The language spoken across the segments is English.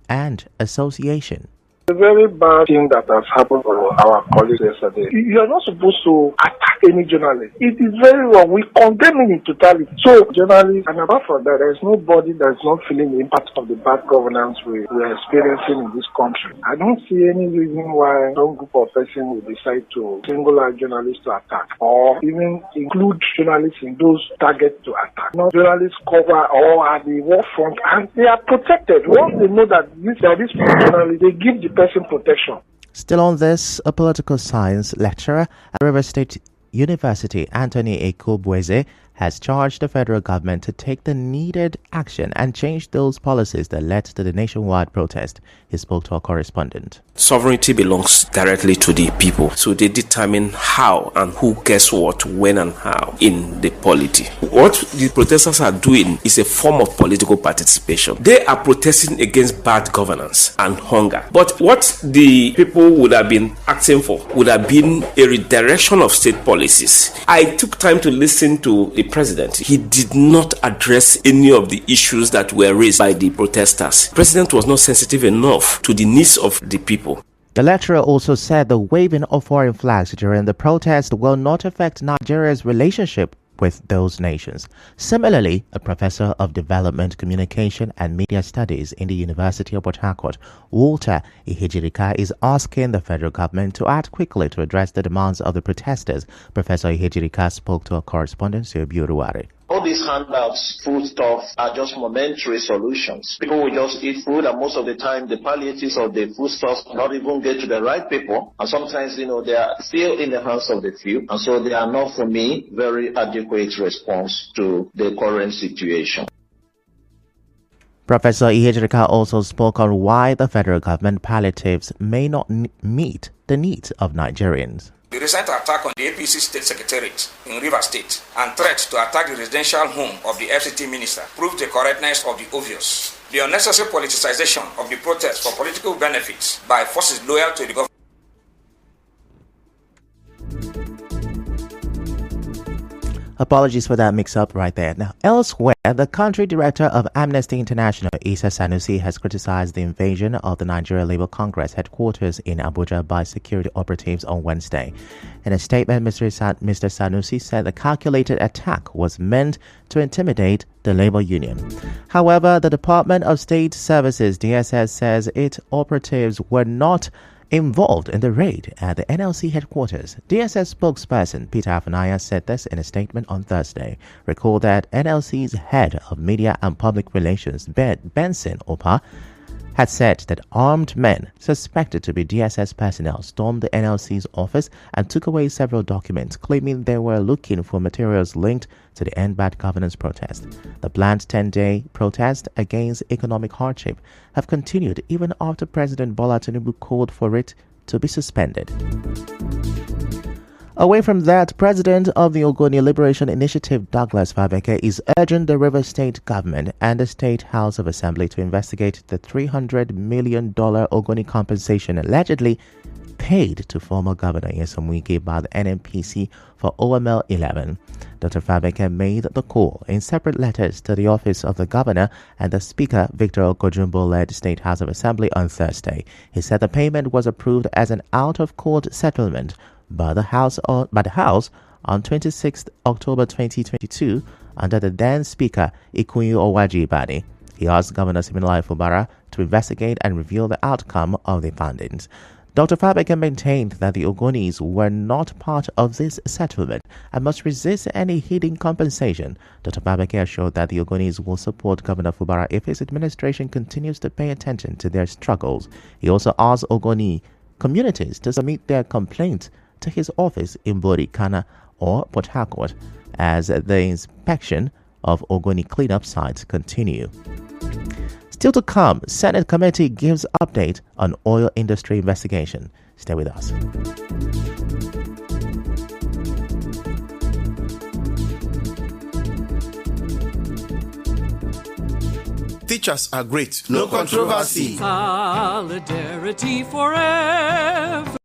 and association. A very bad thing that has happened to our colleagues yesterday. You are not supposed to attack any journalist. It is very wrong. We condemn it in totality. So, journalists, and apart from that, there is nobody that is not feeling the impact of the bad governance we are experiencing in this country. I don't see any reason why some group of persons will decide to single out journalists to attack or even include journalists in those targets to attack. No, journalists cover or at the war front and they are protected. Once they know that these journalists, they give the person protection. Still on this, a political science lecturer at River State University, Anthony Ekobweze, has charged the federal government to take the needed action and change those policies that led to the nationwide protest. He spoke to our correspondent. Sovereignty belongs directly to the people, so they determine how and who gets what, when and how in the polity. What the protesters are doing is a form of political participation. They are protesting against bad governance and hunger. But what the people would have been acting for would have been a redirection of state policies. I took time to listen to the president. He did not address any of the issues that were raised by the protesters. The president was not sensitive enough to the needs of the people. The lecturer also said the waving of foreign flags during the protest will not affect Nigeria's relationship with those nations. Similarly, a professor of development, communication and media studies in the University of Port Harcourt, Walter Ihejirika, is asking the federal government to act quickly to address the demands of the protesters. Professor Ihejirika spoke to our correspondent, Seobi Oruwari. All these handouts, food stuff, are just momentary solutions. People will just eat food, and most of the time, the palliatives of the food stuff not even get to the right people. And sometimes, they are still in the hands of the few. And so they are not, for me, very adequate response to the current situation. Professor Ihejirika also spoke on why the federal government palliatives may not meet the needs of Nigerians. The recent attack on the APC State Secretariat in Rivers State and threats to attack the residential home of the FCT minister proved the correctness of the obvious. The unnecessary politicization of the protest for political benefits by forces loyal to the government. Apologies for that mix-up right there. Now, elsewhere, the country director of Amnesty International, Isa Sanusi, has criticized the invasion of the Nigeria Labour Congress headquarters in Abuja by security operatives on Wednesday. In a statement, Mr. Sanusi said the calculated attack was meant to intimidate the Labour Union. However, the Department of State Services, DSS, says its operatives were not involved in the raid at the NLC headquarters. DSS spokesperson Peter Afanaya said this in a statement on Thursday. Recall that NLC's head of media and public relations, Benson Opa, had said that armed men suspected to be DSS personnel stormed the NLC's office and took away several documents, claiming they were looking for materials linked to the End Bad Governance protest. The planned 10-day protest against economic hardship have continued even after President Bola Tinubu called for it to be suspended. Away from that, President of the Ogoni Liberation Initiative, Douglas Fabeke, is urging the River State government and the State House of Assembly to investigate the $300 million Ogoni compensation allegedly paid to former Governor Nyesom Wike by the NNPC for OML 11. Dr. Fabeke made the call in separate letters to the office of the Governor and the Speaker, Victor Okojumbo-led State House of Assembly on Thursday. He said the payment was approved as an out-of-court settlement by the House on 26 October 2022 under the then Speaker Ikunyi Owaji-Ibani. He asked Governor Siminalayi Fubara to investigate and reveal the outcome of the findings. Dr. Fabeke maintained that the Ogonis were not part of this settlement and must resist any hidden compensation. Dr. Fabeke assured that the Ogonis will support Governor Fubara if his administration continues to pay attention to their struggles. He also asked Ogoni communities to submit their complaints to his office in Borikana or Port Harcourt as the inspection of Ogoni cleanup sites continue. Still to come, Senate committee gives update on oil industry investigation. Stay with us. Teachers are great. No controversy. Solidarity forever.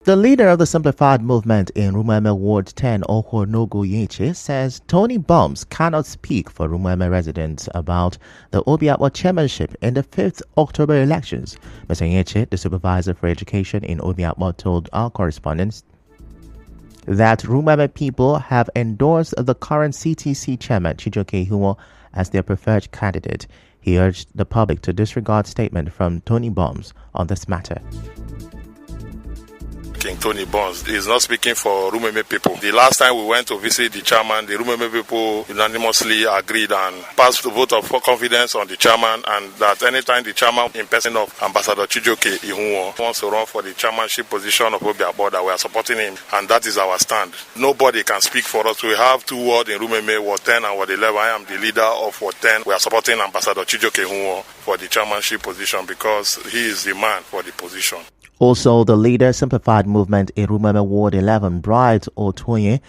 The leader of the Simplified Movement in Rumeme Ward 10, Ohonogu Yeche, says Tony Bombs cannot speak for Rumeme residents about the Obiakpo chairmanship in the 5th October elections. Mr. Yeche, the supervisor for education in Obiakpo, told our correspondents that Rumeme people have endorsed the current CTC chairman, Chijioke Ihumo, as their preferred candidate. He urged the public to disregard statement from Tony Bombs on this matter. King Tony Bonds is not speaking for Rumeme people. The last time we went to visit the chairman, the Rumeme people unanimously agreed and passed the vote of confidence on the chairman, and that anytime the chairman, in person of Ambassador Chijioke Ihumo, wants to run for the chairmanship position of Obiakpo, that we are supporting him, and that is our stand. Nobody can speak for us. We have two wards in Rumeme, Ward 10 and Ward 11. I am the leader of Ward 10. We are supporting Ambassador Chijioke Ihumo for the chairmanship position because he is the man for the position. Also, the leader Simplified Movement in Rumeme Ward 11, Bright Otoye,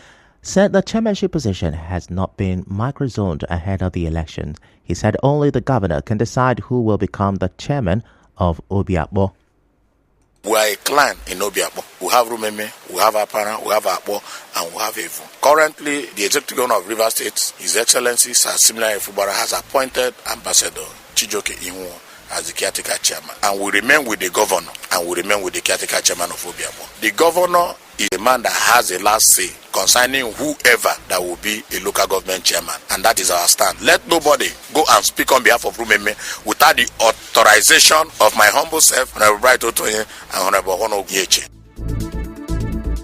said the chairmanship position has not been microzoned ahead of the election. He said only the governor can decide who will become the chairman of Obiakpo. We are a clan in Obiakpo. We have Rumeme, we have Apara, we have Akpo, and we have Evu. Currently, the Executive Governor of Rivers State, His Excellency Sir Simila Efubara, has appointed Ambassador Chijioke Ihumo as the caretaker chairman, and we remain with the governor, and we remain with the caretaker chairman of Obiakpo. The governor is a man that has the last say concerning whoever that will be a local government chairman, and that is our stand. Let nobody go and speak on behalf of Rumeme without the authorization of my humble self, Honorable Bright Otoye and Honorable Ohonogu Yeche.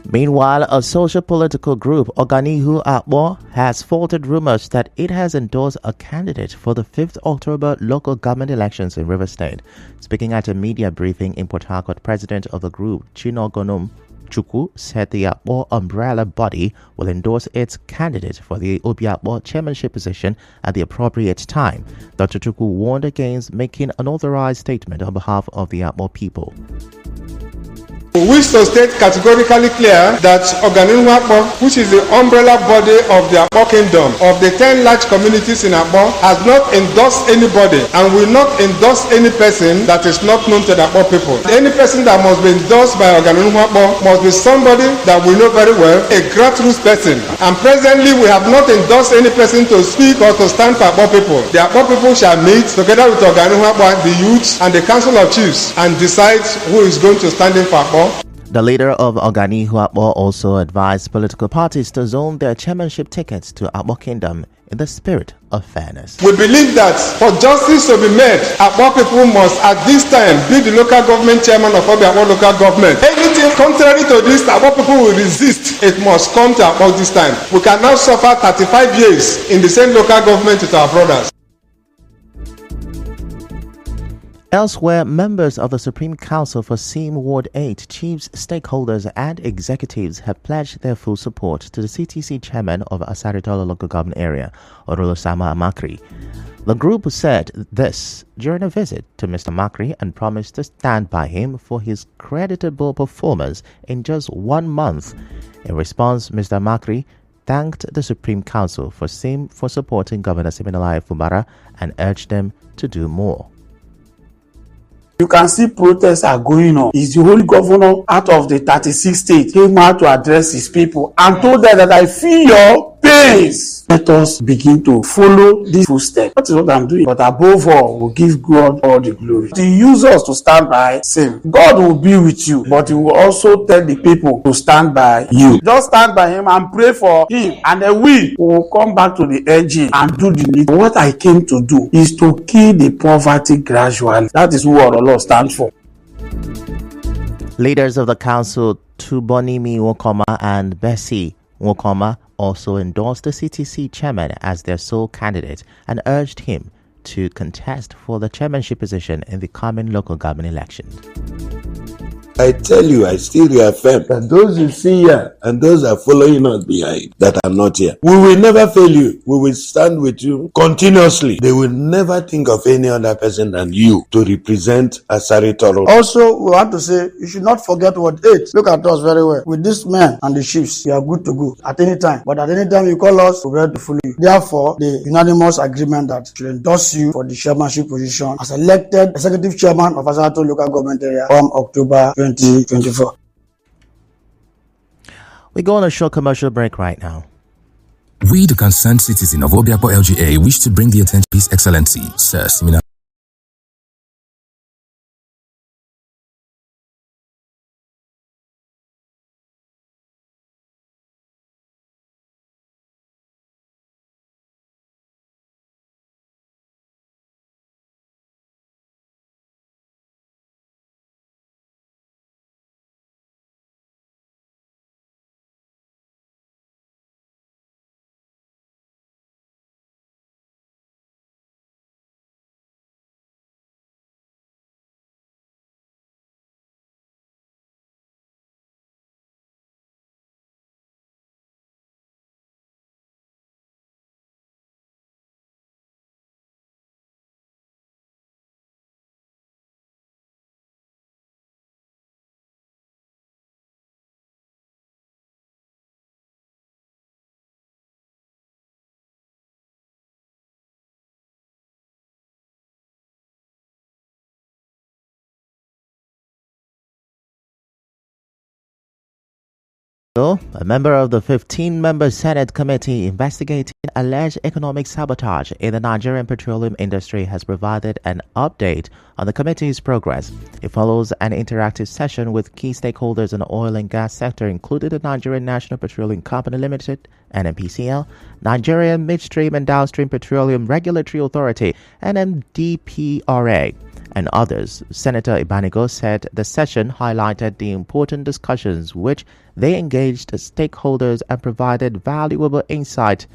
Meanwhile, a social-political group, Oganihu Akpo, has faulted rumors that it has endorsed a candidate for the 5th October local government elections in Rivers State. Speaking at a media briefing in Port Harcourt, president of the group, Chinogonum Chukwu, said the Akpo umbrella body will endorse its candidate for the Obiakpo chairmanship position at the appropriate time. Dr. Chukwu warned against making an authorized statement on behalf of the Akpo people. We wish to state categorically clear that Oganihu Akpo, which is the umbrella body of the Akpo Kingdom, of the 10 large communities in Akpo, has not endorsed anybody and will not endorse any person that is not known to the Akpo people. Any person that must be endorsed by Oganihu Akpo must be somebody that we know very well, a grassroots person. And presently, we have not endorsed any person to speak or to stand for Akpo people. The Akpo people shall meet together with Oganihu Akpo, the youths, and the Council of Chiefs and decide who is going to stand in for Akpo. The leader of Oganihu Akpo also advised political parties to zone their chairmanship tickets to Akpo Kingdom in the spirit of fairness. We believe that for justice to be made, Akpo people must at this time be the local government chairman of Obiakpo local government. Anything contrary to this, Akpo people will resist. It must come to Akpo this time. We can now suffer 35 years in the same local government with our brothers. Elsewhere, members of the Supreme Council for Sim Ward 8, chiefs, stakeholders and executives have pledged their full support to the CTC chairman of Asaritolo local government area, Orolosama Amakri. The group said this during a visit to Mr. Makri and promised to stand by him for his creditable performance in just 1 month. In response, Mr. Makri thanked the Supreme Council for Sim for supporting Governor Siminalayi Fubara and urged them to do more. You can see protests are going on. Is the only governor out of the 36 states came out to address his people and told them that I feel your pains. Let us begin to follow this footstep. That is what I'm doing. But above all, we'll give God all the glory. He uses us to stand by him. God will be with you, but he will also tell the people to stand by you. Just stand by him and pray for him, and then we will come back to the engine and do the need. What I came to do is to kill the poverty gradually. That is what the Lord stands for. Leaders of the council, Tubonimi Wokoma and Bessie Wokoma, also endorsed the CTC chairman as their sole candidate and urged him to contest for the chairmanship position in the coming local government election. I tell you, I still reaffirm that those you see here and those are following us behind that are not here, we will never fail you. We will stand with you continuously. They will never think of any other person than you to represent Asari Toro. Also, we want to say you should not forget what 8. Look at us very well. With this man and the chiefs, we are good to go at any time. But at any time you call us, we are ready to follow you. Therefore, the unanimous agreement that should endorse you for the chairmanship position as elected executive chairman of Asari Toro local government area from October 2024. We go on a short commercial break right now. We, the concerned citizen of Obiakpo LGA, wish to bring the attention of His Excellency, Sir Simina. A member of the 15-member Senate committee investigating alleged economic sabotage in the Nigerian petroleum industry has provided an update on the committee's progress. It follows an interactive session with key stakeholders in the oil and gas sector, including the Nigerian National Petroleum Company Limited, NNPCL, Nigerian Midstream and Downstream Petroleum Regulatory Authority, NMDPRA, and others. Senator Ibanigo said the session highlighted the important discussions which they engaged stakeholders and provided valuable insight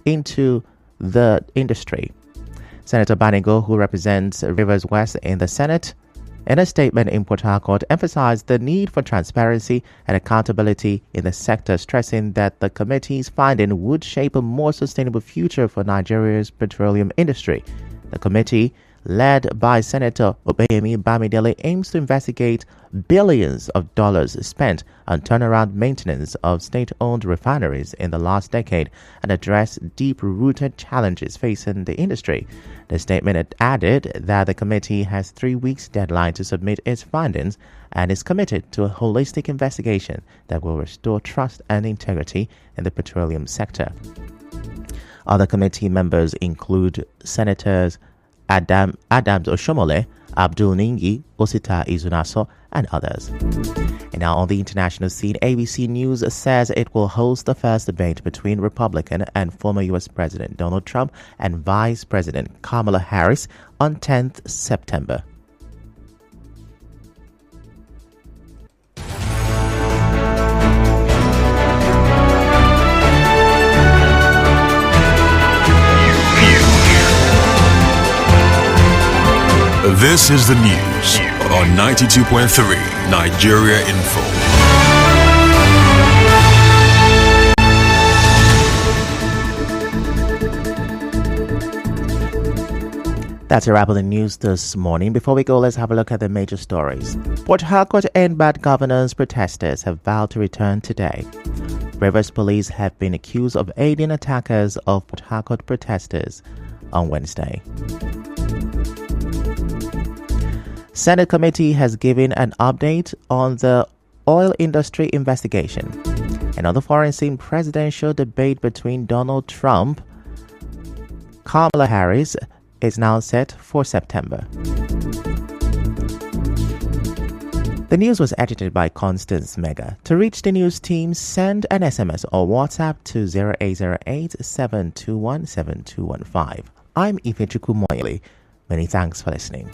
into the industry. Senator Ibanigo, who represents Rivers West in the Senate, in a statement in Port Harcourt, emphasized the need for transparency and accountability in the sector, stressing that the committee's finding would shape a more sustainable future for Nigeria's petroleum industry. The committee, led by Senator Opeyemi Bamidele, aims to investigate billions of dollars spent on turnaround maintenance of state-owned refineries in the last decade and address deep-rooted challenges facing the industry. The statement added that the committee has 3 weeks deadline to submit its findings and is committed to a holistic investigation that will restore trust and integrity in the petroleum sector. Other committee members include Senators Adams Oshomole, Abdul Ningi, Osita Izunaso, and others. And now on the international scene, ABC News says it will host the first debate between Republican and former U.S. President Donald Trump and Vice President Kamala Harris on 10th September. This is the news on 92.3 Nigeria Info. That's a wrap of the news this morning. Before we go, let's have a look at the major stories. Port Harcourt and bad governance protesters have vowed to return today. Rivers police have been accused of aiding attackers of Port Harcourt protesters on Wednesday. Senate committee has given an update on the oil industry investigation. And on the foreign scene, presidential debate between Donald Trump and Kamala Harris is now set for September. The news was edited by Constance Mega. To reach the news team, send an SMS or WhatsApp to 0808-721-7215. I'm Ifechukwu Moyele. Many thanks for listening.